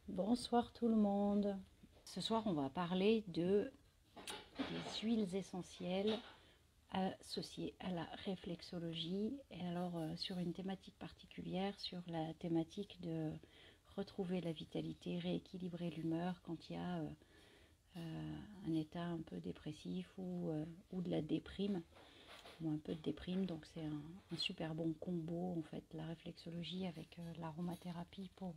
Bonsoir tout le monde. Ce soir, on va parler des huiles essentielles associées à la réflexologie. Et alors, sur une thématique particulière, sur la thématique de retrouver la vitalité, rééquilibrer l'humeur quand il y a un état un peu dépressif ou de la déprime, ou un peu de déprime. Donc, c'est un super bon combo, en fait, la réflexologie avec l'aromathérapie pour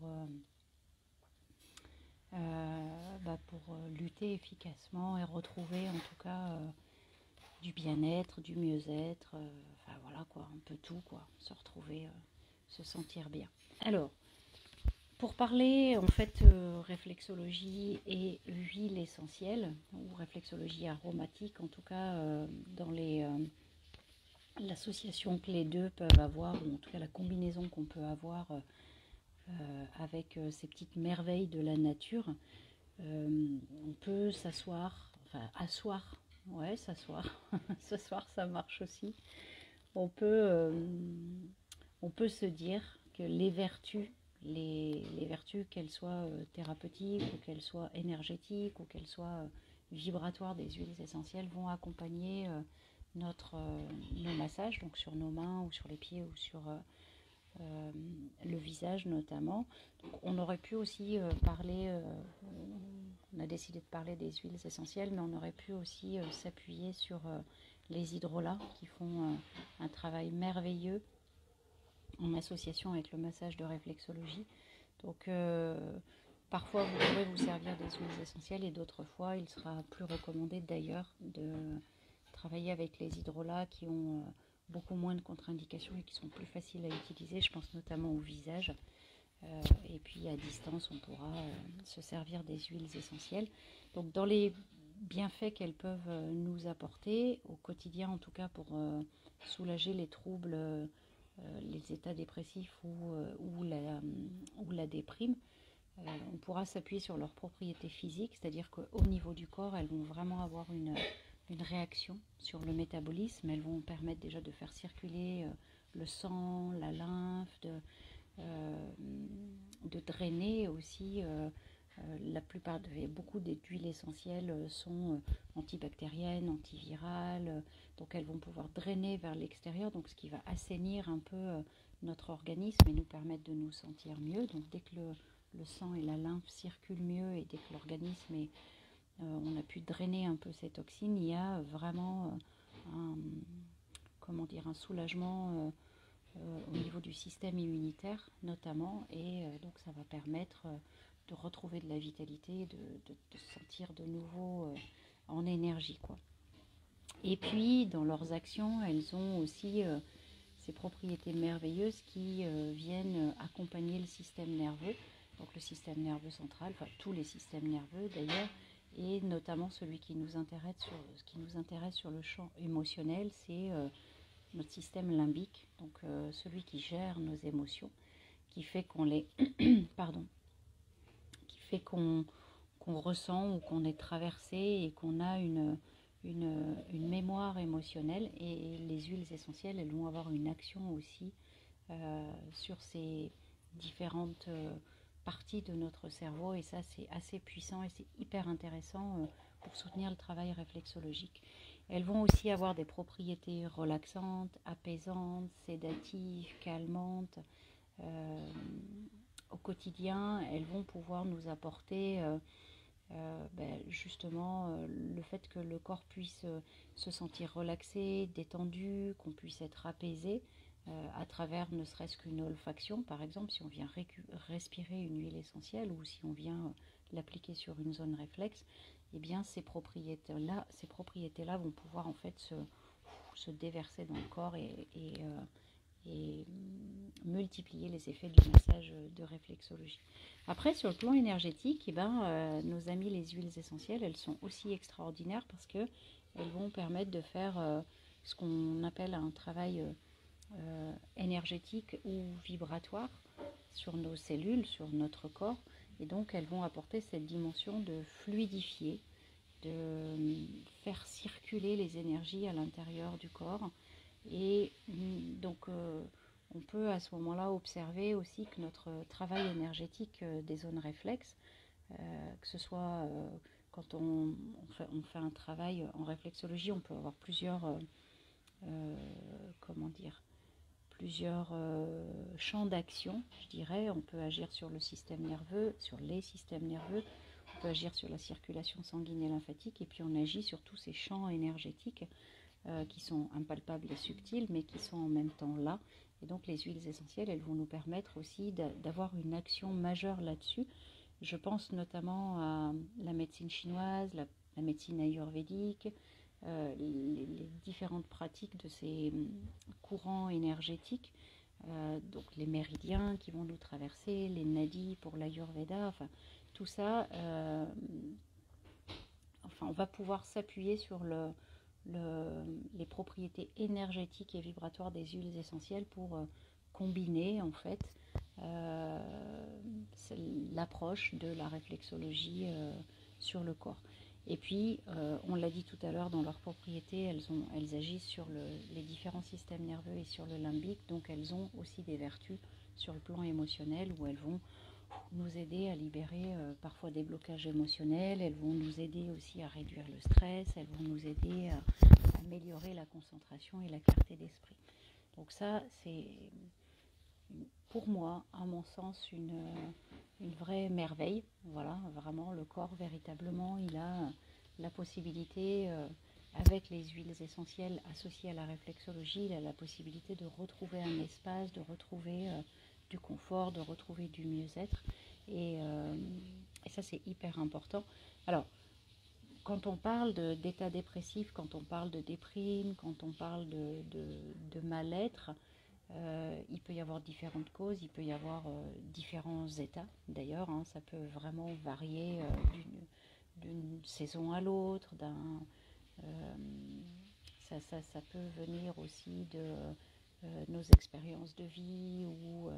lutter efficacement et retrouver en tout cas du bien-être, du mieux-être, enfin voilà quoi, un peu tout quoi, se retrouver, se sentir bien. Alors, pour parler en fait réflexologie et huile essentielle, ou réflexologie aromatique en tout cas, dans l'association que les deux peuvent avoir, ou en tout cas la combinaison qu'on peut avoir avec ces petites merveilles de la nature. On peut s'asseoir, enfin asseoir, ouais, s'asseoir. S'asseoir, ça marche aussi. On peut, euh, on peut se dire que les vertus, qu'elles soient thérapeutiques, ou qu'elles soient énergétiques, ou qu'elles soient vibratoires des huiles essentielles, vont accompagner nos massages, donc sur nos mains ou sur les pieds ou sur le visage notamment. Donc, on aurait pu aussi parler, on a décidé de parler des huiles essentielles, mais on aurait pu aussi s'appuyer sur les hydrolats qui font un travail merveilleux en association avec le massage de réflexologie. Donc parfois vous pourrez vous servir des huiles essentielles et d'autres fois il sera plus recommandé d'ailleurs de travailler avec les hydrolats qui ont beaucoup moins de contre-indications et qui sont plus faciles à utiliser. Je pense notamment au visage. Et puis à distance, on pourra se servir des huiles essentielles. Donc dans les bienfaits qu'elles peuvent nous apporter au quotidien, en tout cas pour soulager les troubles, les états dépressifs ou la déprime, on pourra s'appuyer sur leurs propriétés physiques, c'est-à-dire qu'au niveau du corps, elles vont vraiment avoir une réaction sur le métabolisme. Elles vont permettre déjà de faire circuler le sang, la lymphe, euh, de drainer aussi. Beaucoup d'huiles essentielles sont antibactériennes, antivirales, donc elles vont pouvoir drainer vers l'extérieur, donc ce qui va assainir un peu notre organisme et nous permettre de nous sentir mieux. Donc dès que le sang et la lymphe circulent mieux et dès que l'organisme on a pu drainer un peu ces toxines, il y a vraiment un soulagement au niveau du système immunitaire notamment, et donc ça va permettre de retrouver de la vitalité, de se sentir de nouveau en énergie quoi. Et puis dans leurs actions, elles ont aussi ces propriétés merveilleuses qui viennent accompagner le système nerveux, donc le système nerveux central, enfin tous les systèmes nerveux d'ailleurs, et notamment ce qui nous intéresse sur le champ émotionnel, c'est notre système limbique, donc celui qui gère nos émotions, qui fait qu'on les pardon, qui fait qu'on ressent ou qu'on est traversé et qu'on a une mémoire émotionnelle. Et les huiles essentielles, elles vont avoir une action aussi sur ces différentes parties de notre cerveau, et ça c'est assez puissant et c'est hyper intéressant pour soutenir le travail réflexologique. Elles vont aussi avoir des propriétés relaxantes, apaisantes, sédatives, calmantes. Euh, Au quotidien, elles vont pouvoir nous apporter justement le fait que le corps puisse se sentir relaxé, détendu, qu'on puisse être apaisé à travers ne serait-ce qu'une olfaction, par exemple, si on vient respirer une huile essentielle ou si on vient l'appliquer sur une zone réflexe, eh bien ces propriétés-là vont pouvoir en fait se déverser dans le corps et multiplier les effets du massage de réflexologie. Après, sur le plan énergétique, nos amis les huiles essentielles, elles sont aussi extraordinaires parce qu'elles vont permettre de faire ce qu'on appelle un travail énergétique ou vibratoire sur nos cellules, sur notre corps. Et donc, elles vont apporter cette dimension de fluidifier, de faire circuler les énergies à l'intérieur du corps. Et donc, on peut à ce moment-là observer aussi que notre travail énergétique des zones réflexes, que ce soit quand on fait un travail en réflexologie, on peut avoir comment dire, plusieurs champs d'action, je dirais. On peut agir sur le système nerveux, sur les systèmes nerveux, on peut agir sur la circulation sanguine et lymphatique, et puis on agit sur tous ces champs énergétiques qui sont impalpables et subtils, mais qui sont en même temps là. Et donc les huiles essentielles, elles vont nous permettre aussi d'avoir une action majeure là-dessus. Je pense notamment à la médecine chinoise, la médecine ayurvédique, les différentes pratiques de ces courants énergétiques, donc les méridiens qui vont nous traverser, les nadis pour l'ayurveda, enfin tout ça, on va pouvoir s'appuyer sur les propriétés énergétiques et vibratoires des huiles essentielles pour combiner en fait euh, l'approche de la réflexologie sur le corps. Et puis, on l'a dit tout à l'heure, dans leurs propriétés, elles agissent sur les différents systèmes nerveux et sur le limbique, donc elles ont aussi des vertus sur le plan émotionnel où elles vont nous aider à libérer parfois des blocages émotionnels, elles vont nous aider aussi à réduire le stress, elles vont nous aider à améliorer la concentration et la clarté d'esprit. Donc ça, c'est pour moi, à mon sens, une vraie merveille. Voilà, vraiment, le corps, véritablement, il a la possibilité, avec les huiles essentielles associées à la réflexologie, il a la possibilité de retrouver un espace, de retrouver du confort, de retrouver du mieux-être. Et ça, c'est hyper important. Alors, quand on parle d'état dépressif, quand on parle de déprime, quand on parle de mal-être, il peut y avoir différentes causes, il peut y avoir différents états d'ailleurs, hein, ça peut vraiment varier d'une saison à l'autre, ça peut venir aussi de nos expériences de vie ou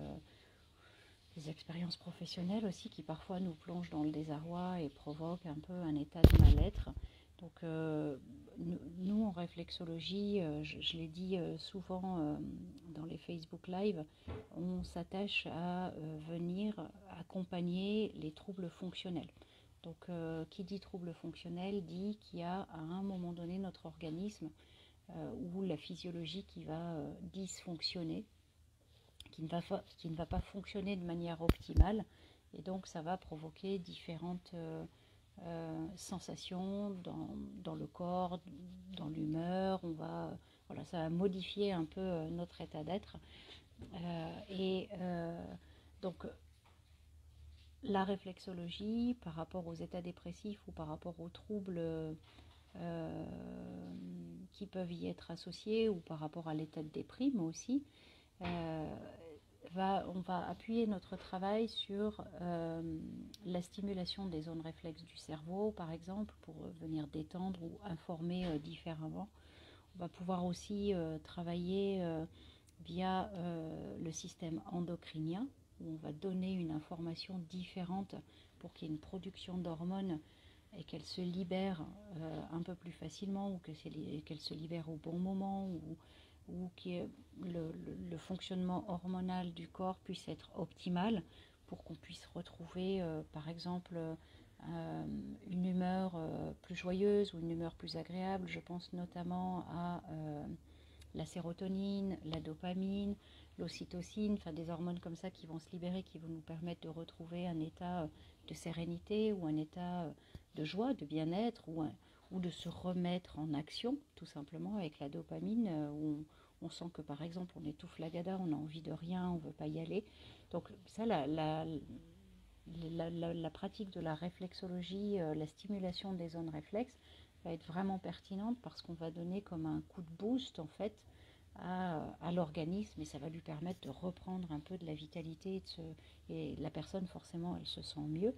des expériences professionnelles aussi qui parfois nous plongent dans le désarroi et provoquent un peu un état de mal-être. Donc nous en réflexologie, je l'ai dit souvent dans les Facebook Live, on s'attache à venir accompagner les troubles fonctionnels. Donc qui dit trouble fonctionnel dit qu'il y a à un moment donné notre organisme ou la physiologie qui va dysfonctionner, qui ne va pas fonctionner de manière optimale, et donc ça va provoquer différentes sensations dans le corps, dans l'humeur. Voilà, ça va modifier un peu notre état d'être. Donc la réflexologie par rapport aux états dépressifs ou par rapport aux troubles qui peuvent y être associés ou par rapport à l'état de déprime aussi, on va appuyer notre travail sur la stimulation des zones réflexes du cerveau, par exemple, pour venir détendre ou informer différemment. On va pouvoir aussi travailler via le système endocrinien, où on va donner une information différente pour qu'il y ait une production d'hormones et qu'elle se libère un peu plus facilement, ou qu'elle se libère au bon moment, ou que le fonctionnement hormonal du corps puisse être optimal pour qu'on puisse retrouver par exemple une humeur plus joyeuse ou une humeur plus agréable. Je pense notamment à la sérotonine, la dopamine, l'ocytocine, enfin des hormones comme ça qui vont se libérer, qui vont nous permettre de retrouver un état de sérénité ou un état de joie, de bien-être, ou de se remettre en action, tout simplement avec la dopamine, où on sent que par exemple on étouffe la gada, on a envie de rien, on ne veut pas y aller. Donc ça, la pratique de la réflexologie, la stimulation des zones réflexes va être vraiment pertinente parce qu'on va donner comme un coup de boost en fait à l'organisme, et ça va lui permettre de reprendre un peu de la vitalité et la personne forcément elle se sent mieux.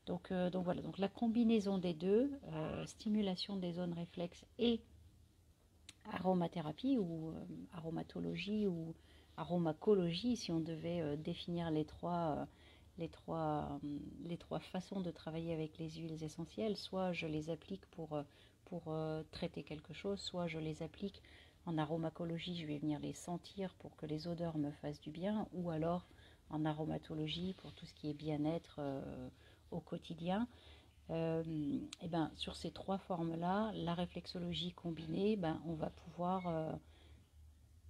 Donc voilà, donc la combinaison des deux, stimulation des zones réflexes et aromathérapie ou aromatologie ou aromacologie, si on devait définir les trois façons de travailler avec les huiles essentielles. Soit je les applique pour traiter quelque chose, soit je les applique En aromacologie, je vais venir les sentir pour que les odeurs me fassent du bien, ou alors en aromatologie pour tout ce qui est bien-être au quotidien. Et ben, sur ces trois formes-là, la réflexologie combinée, ben, on va pouvoir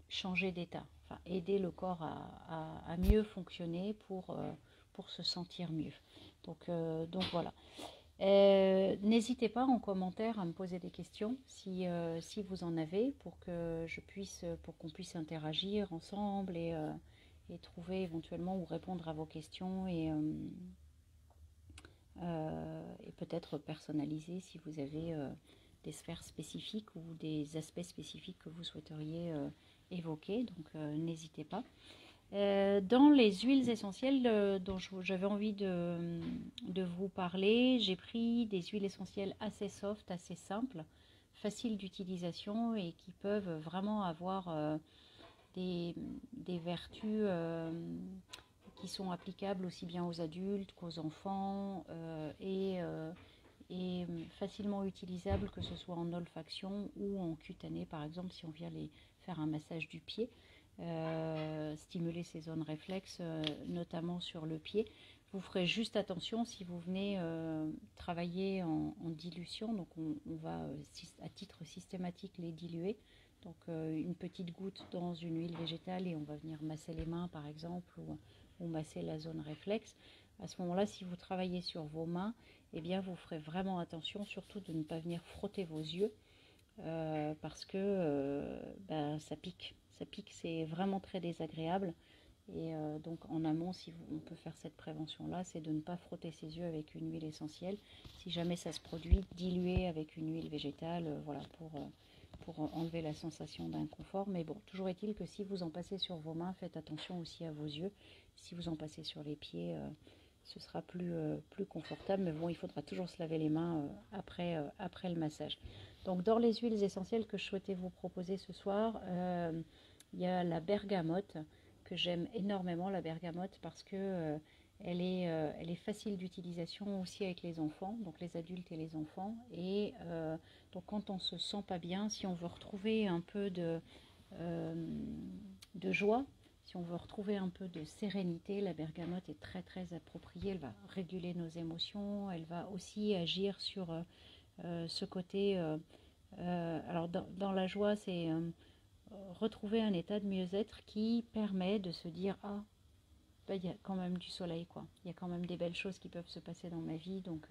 changer d'état, enfin, aider le corps à mieux fonctionner pour se sentir mieux. Donc voilà. N'hésitez pas en commentaire à me poser des questions si vous en avez pour qu'on puisse interagir ensemble et trouver éventuellement ou répondre à vos questions et peut-être personnaliser si vous avez des sphères spécifiques ou des aspects spécifiques que vous souhaiteriez évoquer. Donc n'hésitez pas. Dans les huiles essentielles dont j'avais envie de vous parler, j'ai pris des huiles essentielles assez soft, assez simples, faciles d'utilisation et qui peuvent vraiment avoir des, des vertus qui sont applicables aussi bien aux adultes qu'aux enfants et facilement utilisables que ce soit en olfaction ou en cutané par exemple si on vient les faire un massage du pied. Stimuler ces zones réflexes, notamment sur le pied. Vous ferez juste attention si vous venez travailler en dilution, donc on va à titre systématique les diluer. Donc une petite goutte dans une huile végétale et on va venir masser les mains par exemple ou masser la zone réflexe. À ce moment-là, si vous travaillez sur vos mains, eh bien vous ferez vraiment attention surtout de ne pas venir frotter vos yeux parce que ça pique. Ça pique, c'est vraiment très désagréable. Et donc en amont, si on peut faire cette prévention-là, c'est de ne pas frotter ses yeux avec une huile essentielle. Si jamais ça se produit, diluer avec une huile végétale, voilà, pour enlever la sensation d'inconfort. Mais bon, toujours est-il que si vous en passez sur vos mains, faites attention aussi à vos yeux. Si vous en passez sur les pieds, ce sera plus confortable. Mais bon, il faudra toujours se laver les mains après le massage. Donc dans les huiles essentielles que je souhaitais vous proposer ce soir, il y a la bergamote que j'aime énormément, la bergamote, parce que elle est facile d'utilisation aussi avec les enfants, donc les adultes et les enfants. Et donc quand on se sent pas bien, si on veut retrouver un peu de joie, si on veut retrouver un peu de sérénité, la bergamote est très très appropriée. Elle va réguler nos émotions, elle va aussi agir sur ce côté. Alors dans la joie, c'est retrouver un état de mieux-être qui permet de se dire ah ben, il y a quand même du soleil quoi, il y a quand même des belles choses qui peuvent se passer dans ma vie, donc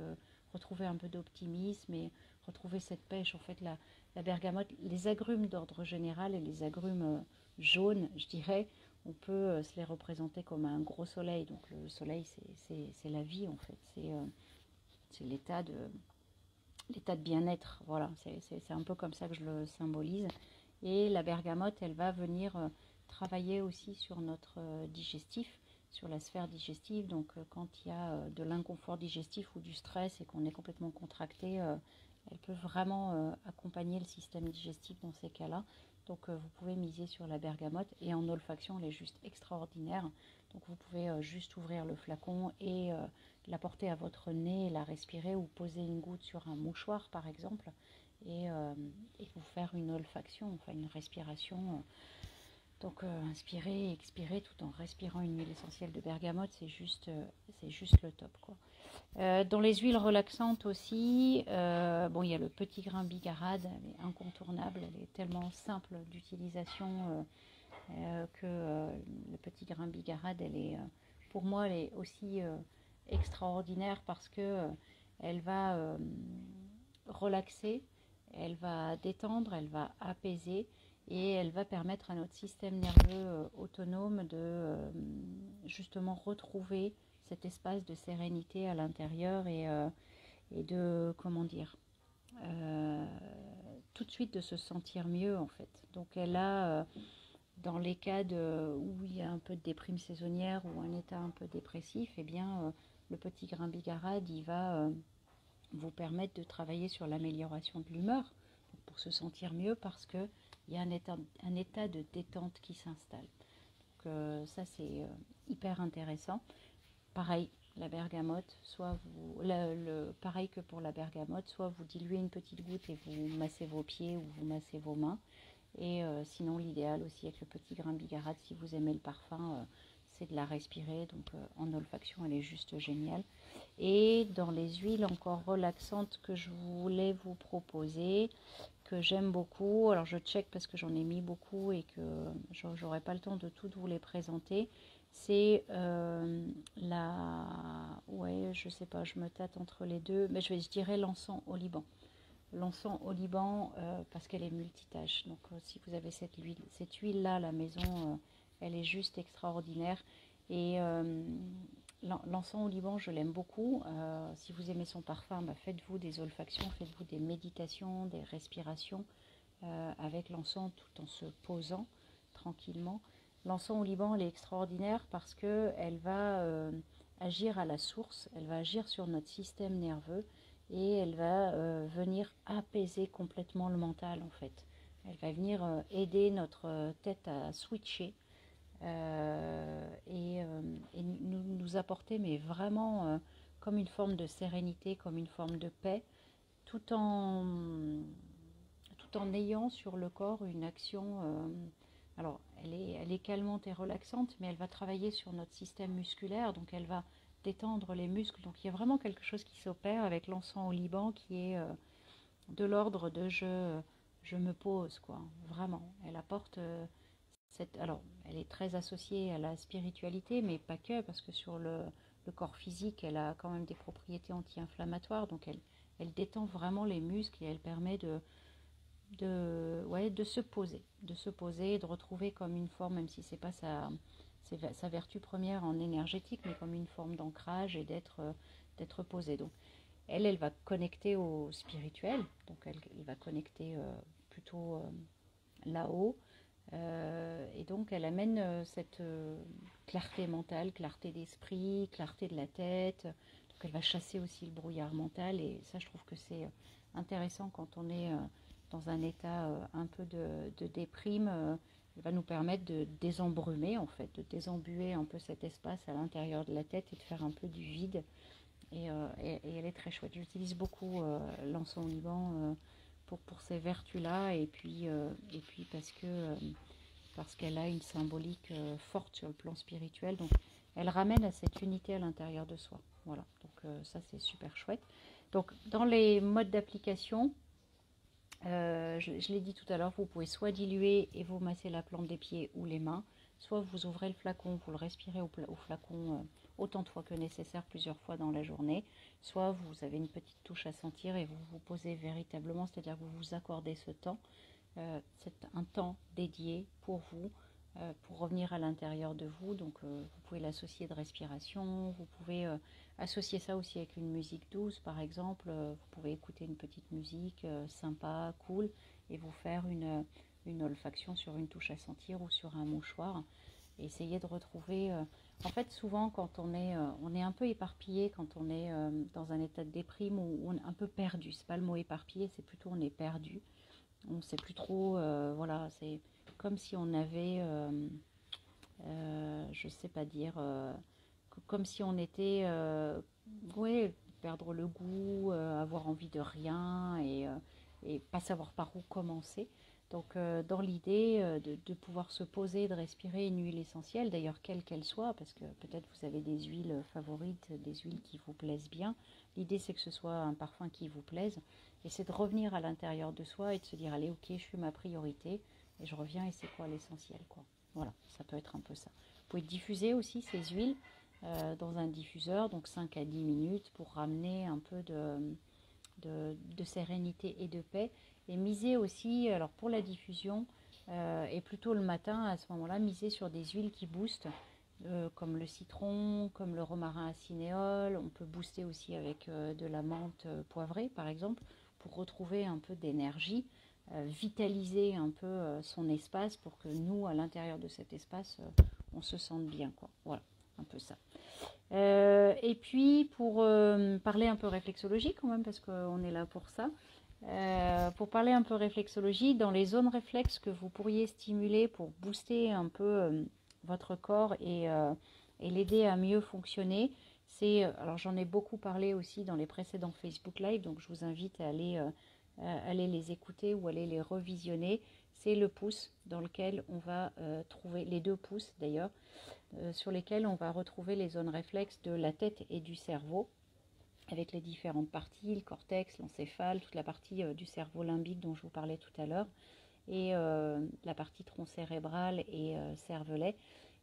retrouver un peu d'optimisme et retrouver cette pêche. En fait la bergamote, les agrumes d'ordre général et les agrumes jaunes, je dirais, on peut se les représenter comme un gros soleil. Donc le soleil c'est la vie en fait, c'est l'état de bien-être, voilà, c'est un peu comme ça que je le symbolise. Et la bergamote, elle va venir travailler aussi sur notre digestif, sur la sphère digestive. Donc quand il y a de l'inconfort digestif ou du stress et qu'on est complètement contracté, elle peut vraiment accompagner le système digestif dans ces cas-là. Donc vous pouvez miser sur la bergamote et en olfaction, elle est juste extraordinaire. Donc vous pouvez juste ouvrir le flacon et la porter à votre nez, la respirer ou poser une goutte sur un mouchoir par exemple et vous faire une olfaction, enfin une respiration. Donc inspirer et expirer tout en respirant une huile essentielle de bergamote, c'est juste le top quoi. Dans les huiles relaxantes aussi, bon, il y a le petit grain bigarade, elle est incontournable, elle est tellement simple d'utilisation que le petit grain bigarade, pour moi, elle est aussi extraordinaire parce que elle va relaxer, elle va détendre, elle va apaiser et elle va permettre à notre système nerveux autonome de justement retrouver cet espace de sérénité à l'intérieur et de, comment dire, euh, tout de suite de se sentir mieux en fait. Donc elle a, dans les cas où il y a un peu de déprime saisonnière ou un état un peu dépressif, eh bien le petit grain bigarade, il va vous permettre de travailler sur l'amélioration de l'humeur pour se sentir mieux parce qu'il y a un état de détente qui s'installe. Donc ça c'est hyper intéressant. Pareil, la bergamote, soit pareil que pour la bergamote, soit vous diluez une petite goutte et vous massez vos pieds ou vous massez vos mains. Et sinon, l'idéal aussi avec le petit grain bigarade, si vous aimez le parfum, c'est de la respirer. Donc en olfaction, elle est juste géniale. Et dans les huiles encore relaxantes que je voulais vous proposer, que j'aime beaucoup, alors je check parce que j'en ai mis beaucoup et que j'aurai pas le temps de toutes vous les présenter, c'est ouais, je sais pas, je me tâte entre les deux, mais je dirais l'encens au Liban. L'encens au Liban, parce qu'elle est multitâche. Donc si vous avez cette huile là à la maison, elle est juste extraordinaire. Et l'encens au Liban, je l'aime beaucoup. Si vous aimez son parfum, bah, faites-vous des olfactions, faites-vous des méditations, des respirations avec l'encens tout en se posant tranquillement. L'encens au Liban, elle est extraordinaire parce qu'elle va agir à la source, elle va agir sur notre système nerveux et elle va venir apaiser complètement le mental en fait. Elle va venir aider notre tête à switcher et nous apporter, mais vraiment comme une forme de sérénité, comme une forme de paix, tout en, tout en ayant sur le corps une action. Alors, elle est calmante et relaxante, mais elle va travailler sur notre système musculaire, donc elle va détendre les muscles. Donc, il y a vraiment quelque chose qui s'opère avec l'encens au Liban qui est de l'ordre de je me pose, quoi. Vraiment. Elle apporte alors, elle est très associée à la spiritualité, mais pas que, parce que sur le corps physique, elle a quand même des propriétés anti-inflammatoires, donc elle détend vraiment les muscles et elle permet ouais, de se poser, de retrouver comme une forme, même si c'est pas sa vertu première en énergétique, mais comme une forme d'ancrage et d'être posée. Donc, elle va connecter au spirituel, donc elle va connecter plutôt là-haut. Et donc elle amène cette clarté mentale, clarté d'esprit, clarté de la tête. Donc elle va chasser aussi le brouillard mental et ça je trouve que c'est intéressant quand on est dans un état un peu de déprime. Elle va nous permettre de désembrumer en fait, de désembuer un peu cet espace à l'intérieur de la tête et de faire un peu du vide. Et elle est très chouette. J'utilise beaucoup l'encens au Liban pour ces vertus-là et puis parce qu'elle a une symbolique forte sur le plan spirituel. Donc elle ramène à cette unité à l'intérieur de soi. Voilà, donc ça c'est super chouette. Donc dans les modes d'application, je l'ai dit tout à l'heure, vous pouvez soit diluer et vous masser la plante des pieds ou les mains, soit vous ouvrez le flacon, vous le respirez au flacon autant de fois que nécessaire, plusieurs fois dans la journée, soit vous avez une petite touche à sentir et vous vous posez véritablement, c'est-à-dire que vous vous accordez ce temps. C'est un temps dédié pour vous, pour revenir à l'intérieur de vous. Donc vous pouvez l'associer de respiration, vous pouvez associer ça aussi avec une musique douce par exemple. Vous pouvez écouter une petite musique sympa, cool, et vous faire une olfaction sur une touche à sentir ou sur un mouchoir. Et essayer de retrouver... en fait, souvent, quand on est un peu éparpillé, quand on est dans un état de déprime ou on est un peu perdu, c'est pas le mot éparpillé, c'est plutôt on est perdu. On ne sait plus trop, voilà, c'est comme si on avait, je ne sais pas dire, comme si on était, ouais, perdre le goût, avoir envie de rien et pas savoir par où commencer. Donc, dans l'idée de pouvoir se poser, de respirer une huile essentielle, d'ailleurs quelle qu'elle soit, parce que peut-être vous avez des huiles favorites, des huiles qui vous plaisent bien. L'idée, c'est que ce soit un parfum qui vous plaise. Et c'est de revenir à l'intérieur de soi et de se dire, allez, ok, je fais ma priorité et je reviens et c'est quoi l'essentiel, quoi. Voilà, ça peut être un peu ça. Vous pouvez diffuser aussi ces huiles dans un diffuseur, donc 5 à 10 minutes pour ramener un peu de sérénité et de paix. Et miser aussi, alors pour la diffusion, et plutôt le matin, à ce moment-là, miser sur des huiles qui boostent, comme le citron, comme le romarin à cinéole. On peut booster aussi avec de la menthe poivrée, par exemple, pour retrouver un peu d'énergie, vitaliser un peu son espace pour que nous, à l'intérieur de cet espace, on se sente bien, quoi. Voilà, un peu ça. Et puis, pour parler un peu réflexologie quand même, parce qu'on est là pour ça, pour parler un peu réflexologie, dans les zones réflexes que vous pourriez stimuler pour booster un peu votre corps et l'aider à mieux fonctionner, alors j'en ai beaucoup parlé aussi dans les précédents Facebook Live, donc je vous invite à aller aller les écouter ou aller les revisionner, c'est le pouce dans lequel on va trouver, les deux pouces d'ailleurs, sur lesquels on va retrouver les zones réflexes de la tête et du cerveau, avec les différentes parties, le cortex, l'encéphale, toute la partie du cerveau limbique dont je vous parlais tout à l'heure, et la partie tronc cérébral et cervelet,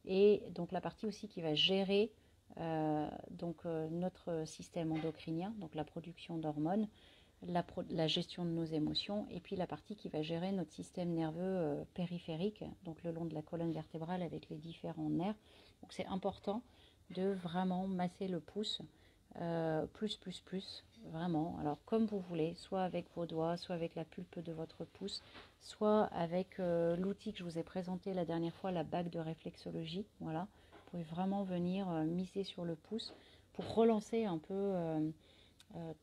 et donc la partie aussi qui va gérer notre système endocrinien, donc la production d'hormones, la gestion de nos émotions, et puis la partie qui va gérer notre système nerveux périphérique, donc le long de la colonne vertébrale avec les différents nerfs. Donc c'est important de vraiment masser le pouce, plus, vraiment. Alors comme vous voulez, soit avec vos doigts, soit avec la pulpe de votre pouce, soit avec l'outil que je vous ai présenté la dernière fois, la bague de réflexologie. Voilà, vous pouvez vraiment venir miser sur le pouce pour relancer un peu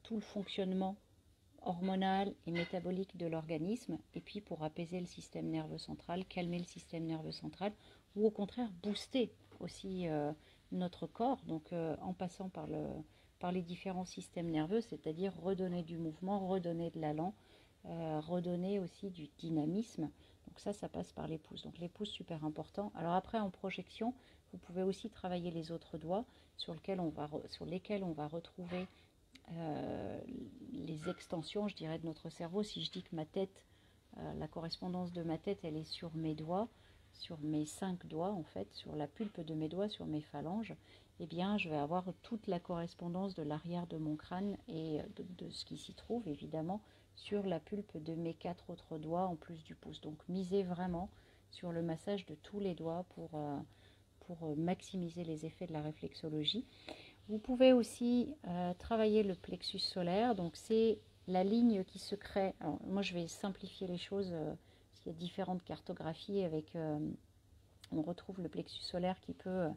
tout le fonctionnement hormonal et métabolique de l'organisme, et puis pour apaiser le système nerveux central, calmer le système nerveux central, ou au contraire booster aussi notre corps, donc en passant par les différents systèmes nerveux, c'est-à-dire redonner du mouvement, redonner de l'allant, redonner aussi du dynamisme. Donc ça passe par les pouces. Donc les pouces, super important. Alors après, en projection, vous pouvez aussi travailler les autres doigts sur lesquels on va retrouver les extensions, je dirais, de notre cerveau. Si je dis que ma tête, la correspondance de ma tête, elle est sur mes doigts, sur mes 5 doigts en fait, sur la pulpe de mes doigts, sur mes phalanges, eh bien je vais avoir toute la correspondance de l'arrière de mon crâne et de ce qui s'y trouve évidemment sur la pulpe de mes 4 autres doigts en plus du pouce. Donc misez vraiment sur le massage de tous les doigts pour maximiser les effets de la réflexologie. Vous pouvez aussi travailler le plexus solaire, donc c'est la ligne qui se crée. Alors, moi je vais simplifier les choses, parce qu'il y a différentes cartographies avec, on retrouve le plexus solaire qui peut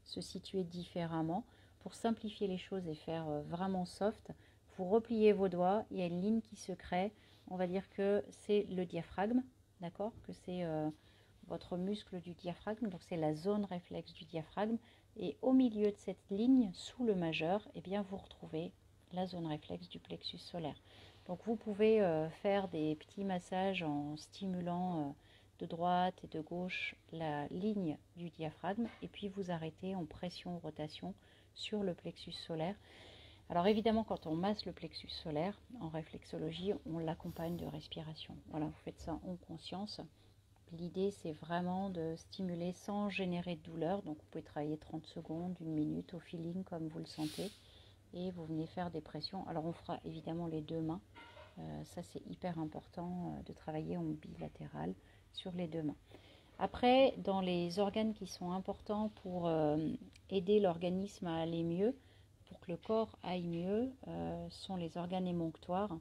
se situer différemment. Pour simplifier les choses et faire vraiment soft, vous repliez vos doigts, il y a une ligne qui se crée, on va dire que c'est le diaphragme, d'accord, que c'est votre muscle du diaphragme, donc c'est la zone réflexe du diaphragme, et au milieu de cette ligne, sous le majeur, eh bien vous retrouvez la zone réflexe du plexus solaire. Donc vous pouvez faire des petits massages en stimulant de droite et de gauche la ligne du diaphragme, et puis vous arrêtez en pression rotation sur le plexus solaire. Alors évidemment, quand on masse le plexus solaire en réflexologie, on l'accompagne de respiration. Voilà, vous faites ça en conscience. L'idée, c'est vraiment de stimuler sans générer de douleur. Donc, vous pouvez travailler 30 secondes, 1 minute, au feeling, comme vous le sentez. Et vous venez faire des pressions. Alors, on fera évidemment les deux mains. Ça, c'est hyper important de travailler en bilatéral sur les deux mains. Après, dans les organes qui sont importants pour aider l'organisme à aller mieux, pour que le corps aille mieux, sont les organes émonctoires,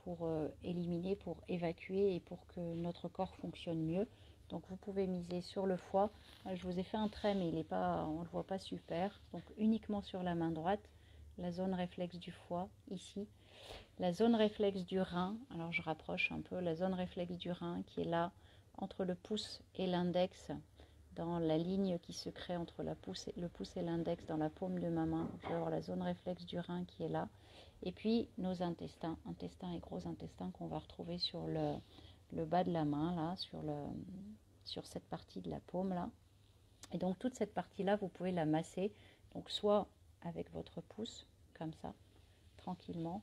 pour éliminer, pour évacuer et pour que notre corps fonctionne mieux. Donc vous pouvez miser sur le foie. Je vous ai fait un trait, mais on ne le voit pas super. Donc uniquement sur la main droite, la zone réflexe du foie, ici. La zone réflexe du rein, alors je rapproche un peu, la zone réflexe du rein qui est là, entre le pouce et l'index, dans la ligne qui se crée entre le pouce et l'index dans la paume de ma main. Je vais avoir la zone réflexe du rein qui est là. Et puis nos intestins, intestins et gros intestins qu'on va retrouver sur le bas de la main, là, sur cette partie de la paume, là. Et donc toute cette partie-là, vous pouvez la masser, donc soit avec votre pouce, comme ça, tranquillement,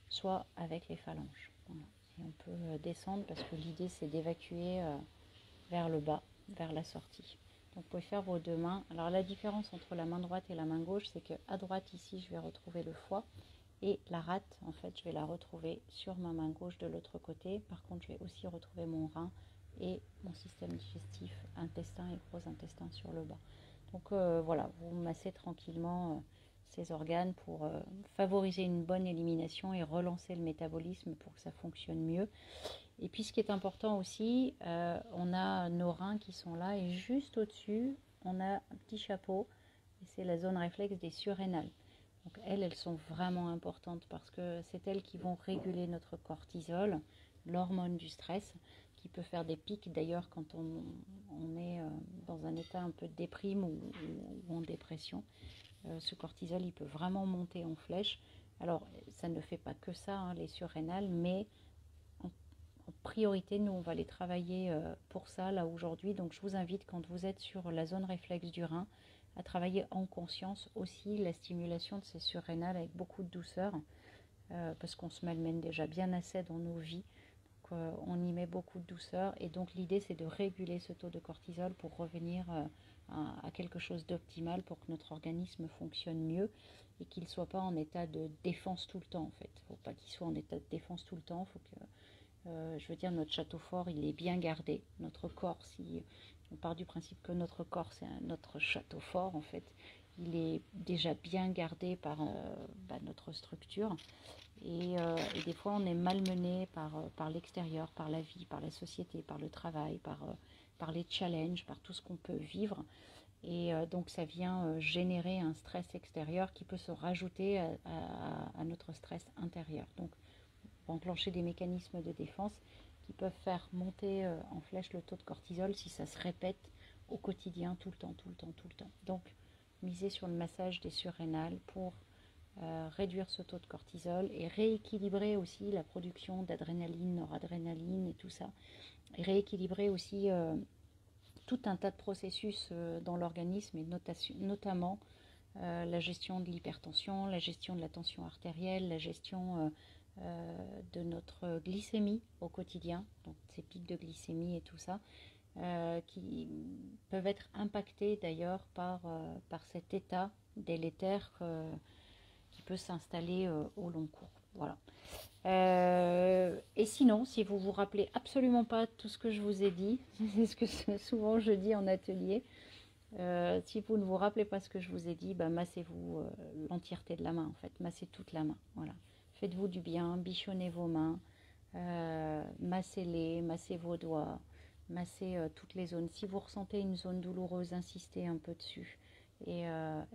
soit avec les phalanges. Voilà. Et on peut descendre parce que l'idée, c'est d'évacuer vers le bas, vers la sortie. Donc vous pouvez faire vos deux mains. Alors la différence entre la main droite et la main gauche, c'est qu'à droite, ici, je vais retrouver le foie. Et la rate, en fait, je vais la retrouver sur ma main gauche de l'autre côté. Par contre, je vais aussi retrouver mon rein et mon système digestif, intestin et gros intestin sur le bas. Donc voilà, vous massez tranquillement ces organes pour favoriser une bonne élimination et relancer le métabolisme pour que ça fonctionne mieux. Et puis ce qui est important aussi, on a nos reins qui sont là et juste au-dessus, on a un petit chapeau et c'est la zone réflexe des surrénales. Donc elles sont vraiment importantes parce que c'est elles qui vont réguler notre cortisol, l'hormone du stress, qui peut faire des pics d'ailleurs quand on est dans un état un peu de déprime ou en dépression. Ce cortisol, il peut vraiment monter en flèche. Alors, ça ne fait pas que ça, hein, les surrénales, mais priorité. Nous, on va les travailler pour ça, là, aujourd'hui. Donc, je vous invite, quand vous êtes sur la zone réflexe du rein, à travailler en conscience aussi la stimulation de ces surrénales avec beaucoup de douceur, parce qu'on se malmène déjà bien assez dans nos vies. Donc, on y met beaucoup de douceur. Et donc, l'idée, c'est de réguler ce taux de cortisol pour revenir à quelque chose d'optimal, pour que notre organisme fonctionne mieux et qu'il ne soit pas en état de défense tout le temps, en fait. Il ne faut pas qu'il soit en état de défense tout le temps. Il faut que je veux dire, notre château fort, il est bien gardé. Notre corps, si on part du principe que notre corps, c'est notre château fort, en fait, il est déjà bien gardé par notre structure. Et des fois, on est malmené par l'extérieur, par la vie, par la société, par le travail, par les challenges, par tout ce qu'on peut vivre. Et donc, ça vient générer un stress extérieur qui peut se rajouter à notre stress intérieur. Donc, enclencher des mécanismes de défense qui peuvent faire monter en flèche le taux de cortisol si ça se répète au quotidien, tout le temps, tout le temps, tout le temps. Donc, miser sur le massage des surrénales pour réduire ce taux de cortisol et rééquilibrer aussi la production d'adrénaline, noradrénaline et tout ça. Et rééquilibrer aussi tout un tas de processus dans l'organisme et notamment la gestion de l'hypertension, la gestion de la tension artérielle, la gestion de notre glycémie au quotidien, donc ces pics de glycémie et tout ça, qui peuvent être impactés d'ailleurs par cet état délétère qui peut s'installer au long cours. Voilà. Et sinon, si vous vous rappelez absolument pas tout ce que je vous ai dit, c'est ce que souvent je dis en atelier, si vous ne vous rappelez pas ce que je vous ai dit, massez-vous l'entièreté de la main, en fait, massez toute la main, voilà. Faites-vous du bien, bichonnez vos mains, massez-les, massez vos doigts, massez toutes les zones. Si vous ressentez une zone douloureuse, insistez un peu dessus et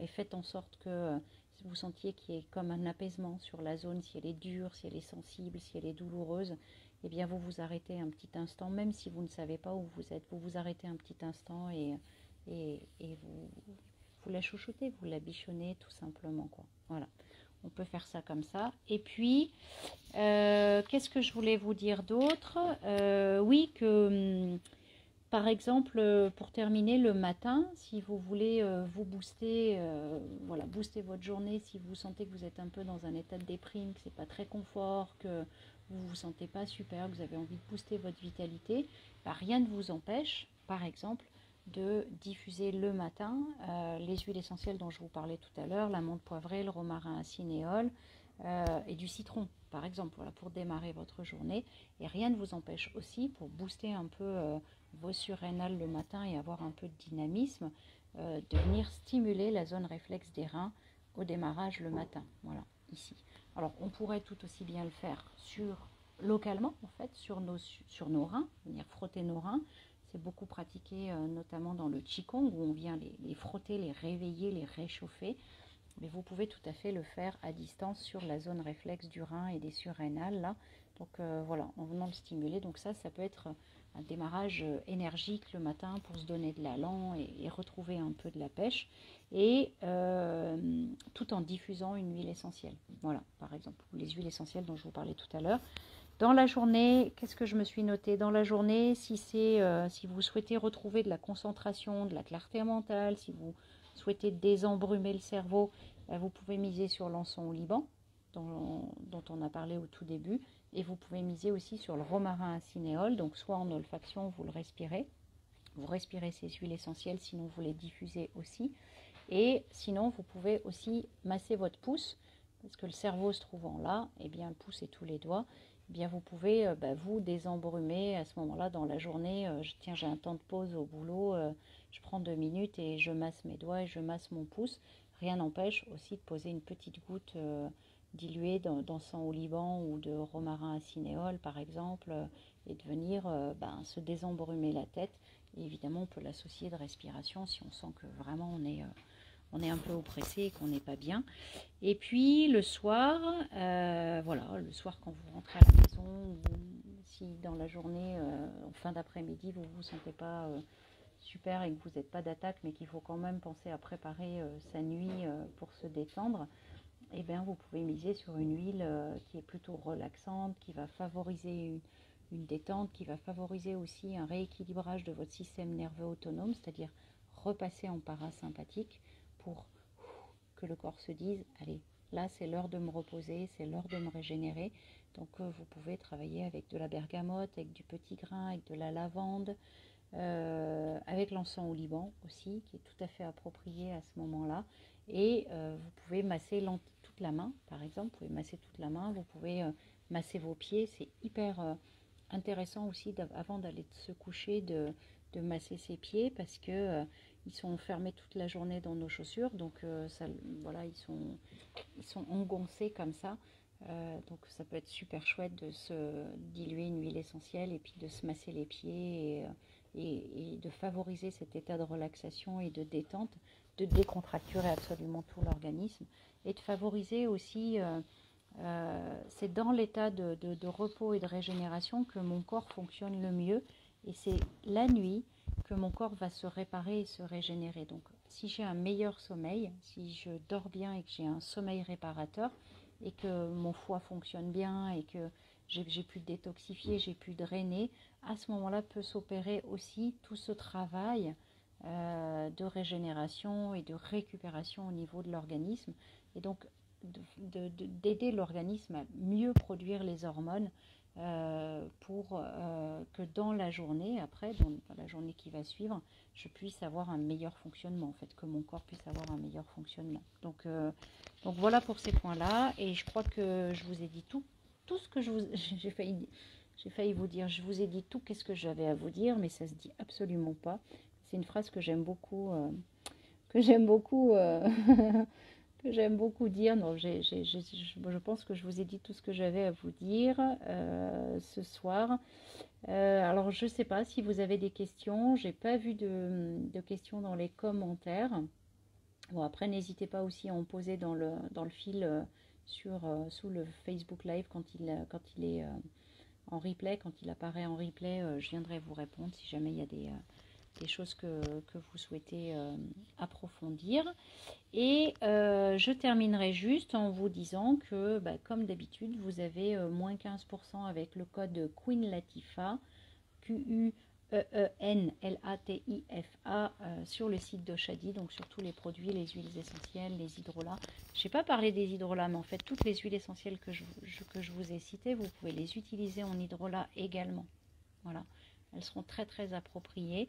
faites en sorte que vous sentiez qu'il y ait comme un apaisement sur la zone, si elle est dure, si elle est sensible, si elle est douloureuse, eh bien vous vous arrêtez un petit instant, même si vous ne savez pas où vous êtes, vous vous arrêtez un petit instant et vous la chouchoutez, vous la bichonnez tout simplement, quoi. Voilà, on peut faire ça comme ça. Et puis, qu'est-ce que je voulais vous dire d'autre? Oui, que par exemple, pour terminer le matin, si vous voulez vous booster, voilà, booster votre journée, si vous sentez que vous êtes un peu dans un état de déprime, que c'est pas très confort, que vous vous sentez pas super, que vous avez envie de booster votre vitalité, rien ne vous empêche, par exemple, de diffuser le matin les huiles essentielles dont je vous parlais tout à l'heure, la menthe poivrée, le romarin à cinéole et du citron, par exemple, voilà, pour démarrer votre journée. Et rien ne vous empêche aussi, pour booster un peu vos surrénales le matin et avoir un peu de dynamisme, de venir stimuler la zone réflexe des reins au démarrage le matin. Voilà, ici. Alors, on pourrait tout aussi bien le faire localement, en fait, sur nos reins, venir frotter nos reins. C'est beaucoup pratiqué, notamment dans le Qigong, où on vient les frotter, les réveiller, les réchauffer. Mais vous pouvez tout à fait le faire à distance sur la zone réflexe du rein et des surrénales, là. Donc voilà, en venant le stimuler. Donc ça peut être un démarrage énergique le matin pour se donner de l'allant et retrouver un peu de la pêche. Et tout en diffusant une huile essentielle. Voilà, par exemple, les huiles essentielles dont je vous parlais tout à l'heure. Dans la journée, qu'est-ce que je me suis noté? Dans la journée, si vous souhaitez retrouver de la concentration, de la clarté mentale, si vous souhaitez désembrumer le cerveau, vous pouvez miser sur l'encens au Liban, dont on a parlé au tout début, et vous pouvez miser aussi sur le romarin à cinéole, donc soit en olfaction, vous respirez ces huiles essentielles, sinon vous les diffusez aussi, et sinon vous pouvez aussi masser votre pouce, parce que le cerveau se trouvant là, et bien le pouce et tous les doigts, eh bien vous pouvez vous désembrumer à ce moment-là dans la journée. Tiens, j'ai un temps de pause au boulot, je prends 2 minutes et je masse mes doigts et je masse mon pouce. Rien n'empêche aussi de poser une petite goutte diluée d'encens au Liban ou de romarin à cinéole par exemple, et de venir se désembrumer la tête. Et évidemment, on peut l'associer de respiration si on sent que vraiment on est un peu oppressé et qu'on n'est pas bien. Et puis le soir, le soir quand vous rentrez à la maison, ou si dans la journée, en fin d'après-midi, vous ne vous sentez pas super et que vous n'êtes pas d'attaque, mais qu'il faut quand même penser à préparer sa nuit pour se détendre, eh bien vous pouvez miser sur une huile qui est plutôt relaxante, qui va favoriser une détente qui va favoriser aussi un rééquilibrage de votre système nerveux autonome, c'est-à-dire repasser en parasympathique pour que le corps se dise, allez, là c'est l'heure de me reposer, c'est l'heure de me régénérer. Donc vous pouvez travailler avec de la bergamote, avec du petit grain, avec de la lavande, avec l'encens au Liban aussi, qui est tout à fait approprié à ce moment-là. Et vous pouvez masser toute la main, par exemple, vous pouvez masser toute la main, vous pouvez masser vos pieds, c'est hyper intéressant aussi avant d'aller se coucher de masser ses pieds parce que ils sont fermés toute la journée dans nos chaussures, donc ça, voilà, ils sont engoncés comme ça. Donc ça peut être super chouette de se diluer une huile essentielle et puis de se masser les pieds et de favoriser cet état de relaxation et de détente, de décontracturer absolument tout l'organisme et de favoriser aussi, c'est dans l'état de repos et de régénération que mon corps fonctionne le mieux et c'est la nuit que mon corps va se réparer et se régénérer. Donc si j'ai un meilleur sommeil, si je dors bien et que j'ai un sommeil réparateur et que mon foie fonctionne bien et que j'ai pu détoxifier, j'ai pu drainer, à ce moment-là peut s'opérer aussi tout ce travail de régénération et de récupération au niveau de l'organisme et donc d'aider l'organisme à mieux produire les hormones pour que dans la journée, après, dans la journée qui va suivre, je puisse avoir un meilleur fonctionnement, en fait, que mon corps puisse avoir un meilleur fonctionnement. Donc voilà pour ces points-là, et je crois que je vous ai dit tout ce que j'ai failli vous dire, je vous ai dit tout qu'est-ce que j'avais à vous dire, mais ça se dit absolument pas. C'est une phrase que j'aime beaucoup, que j'aime beaucoup que j'aime beaucoup dire. Non, je pense que je vous ai dit tout ce que j'avais à vous dire ce soir. Alors, je ne sais pas si vous avez des questions. J'ai pas vu de questions dans les commentaires. Bon, après, n'hésitez pas aussi à en poser dans le fil sous le Facebook Live quand il est en replay. Quand il apparaît en replay, je viendrai vous répondre si jamais il y a des choses que vous souhaitez approfondir. Et je terminerai juste en vous disant que, comme d'habitude, vous avez moins 15% avec le code Queen Latifah, QUEENLATIFA, sur le site d'Oshadi, donc sur tous les produits, les huiles essentielles, les hydrolats. Je n'ai pas parlé des hydrolats, mais en fait, toutes les huiles essentielles que je vous ai citées, vous pouvez les utiliser en hydrolat également. Voilà. Elles seront très très appropriées.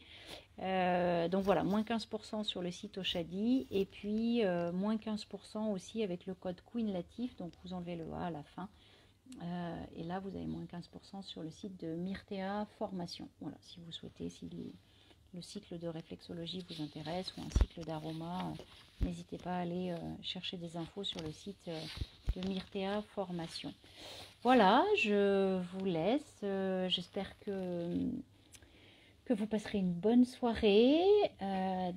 Donc voilà, moins 15% sur le site Oshadi et puis moins 15% aussi avec le code Queen Latif, donc vous enlevez le A à la fin. Et là, vous avez moins 15% sur le site de Myrtea Formation. Voilà, si vous souhaitez, si le cycle de réflexologie vous intéresse ou un cycle d'aroma, n'hésitez pas à aller chercher des infos sur le site de Myrtea Formation. Voilà, je vous laisse. J'espère que vous passerez une bonne soirée,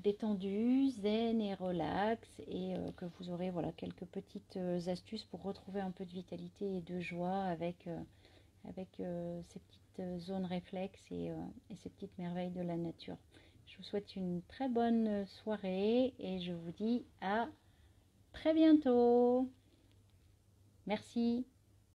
détendue, zen et relax, et que vous aurez voilà, quelques petites astuces pour retrouver un peu de vitalité et de joie avec ces petites zones réflexes et ces petites merveilles de la nature. Je vous souhaite une très bonne soirée et je vous dis à très bientôt. Merci.